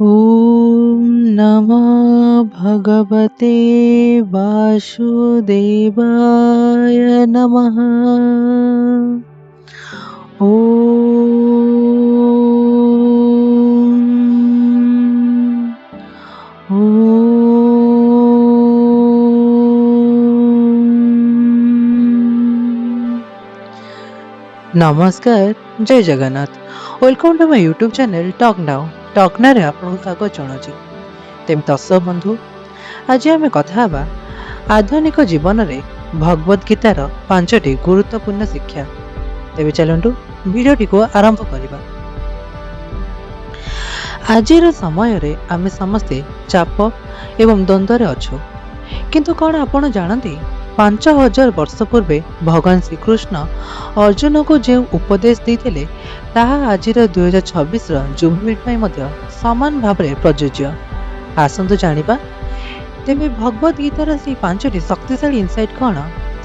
ॐ नमः भगवते वासुदेवाय नमः। ॐ नमस्कार, जय जगन्नाथ। Welcome to my YouTube channel talk now. Talk नारे आपन काको जणुची तेम दर्शक बंधु, आज आम कथा हवा आधुनिक जीवन रे भगवद गीतार 5टी गुरुत्वपूर्ण शिक्षा। तेबे चलंतु वीडियोटी को आरंभ करिबा। आजिर समय रे आमे समस्ते चाप एवं द्वंद्व रे अछु, किंतु कौन आपण जानती 5000 वर्ष पूर्वे भगवान श्रीकृष्ण अर्जुन को जो उपदेश देते ताहा आजिर 2026 जुबली सामान भाव में प्रযোज्य। आसतु जानिबा तेबे भगवद गीतार से 5टी शक्तिशाली इनसाइट कौन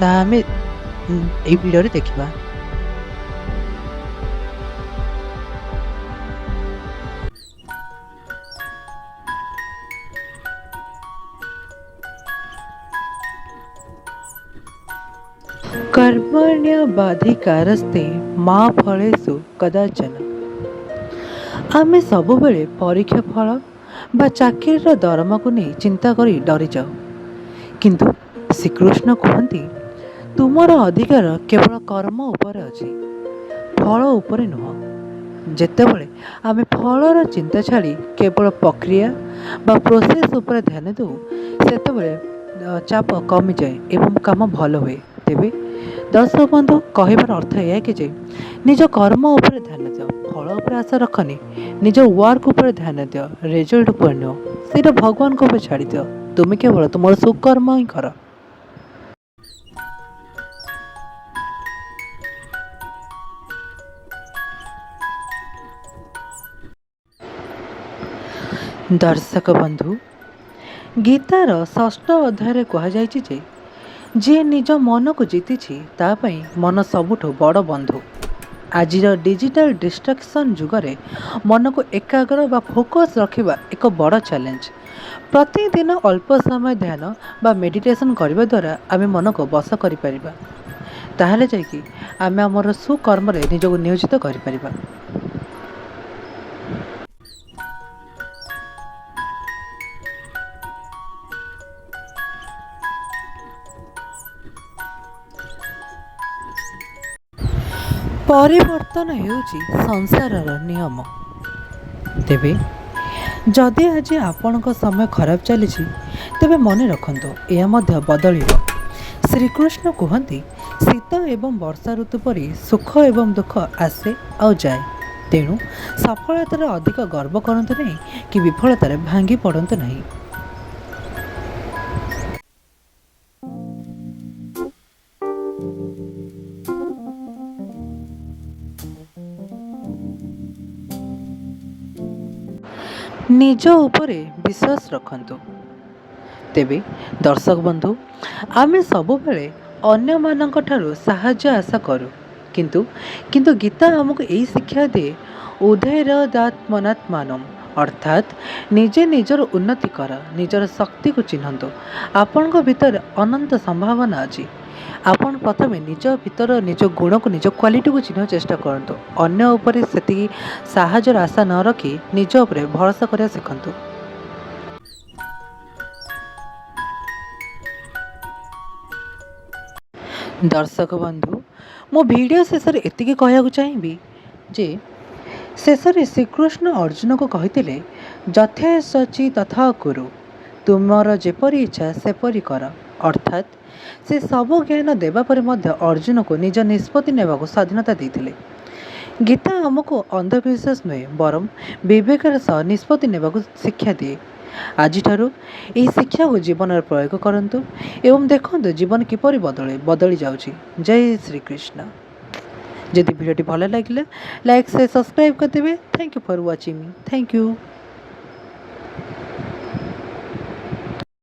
ताहा आमे एई वीडियो रे देखिबा। कर्मण्यबाधिकारस्ते मा फलेषु कदाचन। आमे सब बेले परीक्षा फल बा चाकरीर दरमा को नहीं चिंता करी डरी जाओ, किंतु श्रीकृष्ण कहती तुमर अधिकार केवल कर्म उपर अछि, फल उपर नुह। जेतेबेले आमे फलर चिंता छाड़ी केवल प्रक्रिया बा प्रोसेस उपर ध्यान दो, सेतेबेले चाप कमी जाए एवं काम भल हुए। तेबे दर्शक बंधु कहबार अर्थ यह कि निज कर्म उपर ध्यान दियो, फल उपर आशा रखनी, निज वर्क उपर ध्यान दियो, रिजल्ट उपर नुह, सीधा भगवान को छाड़ी दियो। तुम केवल तुम सुकर्म ही कर। दर्शक बंधु, गीतार 6ठ अध्याय कहुଯାଇଛି जे जी निज मन को जीति तापाई मन सबुठ बड़ बंधु। आजिर डिजिटल डिस्ट्रैक्शन जुगरे मन को एकाग्र बा फोकस रखिबा एक बड़ चैलेंज। प्रतिदिन अल्प समय ध्यान बा मेडिटेशन करने द्वारा आमे मन को बस करि परिबा, ताहले जायकि आमे हमर सुकर्म रे निजको नियोजित करि परिबा। परिवर्तन हेउची संसारर नियम। तेबे जदि आज आपणक समय खराब चली तेबे मन रखंतु यह मध्य बदलिब। श्रीकृष्ण कहती शीत एवं वर्षा ऋतु परी सुख एवं दुख आसे आ जाए, तेणु सफलतार अधिक गर्व करंतु नहीं कि विफलतार भांगी पड़ंतु नहीं। निज उपरे विश्वास रखंतु। तेबे दर्शक बंधु, आमे सब बेले अन्य मानक ठारू साहाय्य आशा करू, किंतु गीता हमको यही शिक्षा दे उदयरदात्मनात्मानम, अर्थात निजे निजर उन्नति कर, निजर शक्ति को चिन्हतु। आपण भीतर अनंत संभावना अच्छी। आपण प्रथमे निज भीतर निज गुण को निज क्वालिटी को चिन्ह चेष्टा करंतु। अन्य उपरे सेति साहाय्यर आशा न रखी निज उपरे भरोसा करिया शिखंतु। दर्शक बंधु, मो वीडियो शेष एतिकी कहया चाहिए जे शेषे श्रीकृष्ण अर्जुन को कहते जथे सची तथा कुरु, तुमर जेपरी इच्छा सेपरी कर। अर्थात से सब ज्ञान देवा पर मध्य अर्जुन को निज निष्पत्ति नेबा को स्वाधीनता देते। गीता हमको अंधविश्वास नुहे बरम विवेकर सह निष्पत्ति नेबा को शिक्षा दिए। आज यही शिक्षा को जीवन में प्रयोग करंतु एवं देखंतु जीवन किपरि बदली जाउछि। जय श्री कृष्ण। जदि वीडियोटी भल लगे लाइक से सब्सक्राइब करदेवे। Thank you for watching me. Thank you.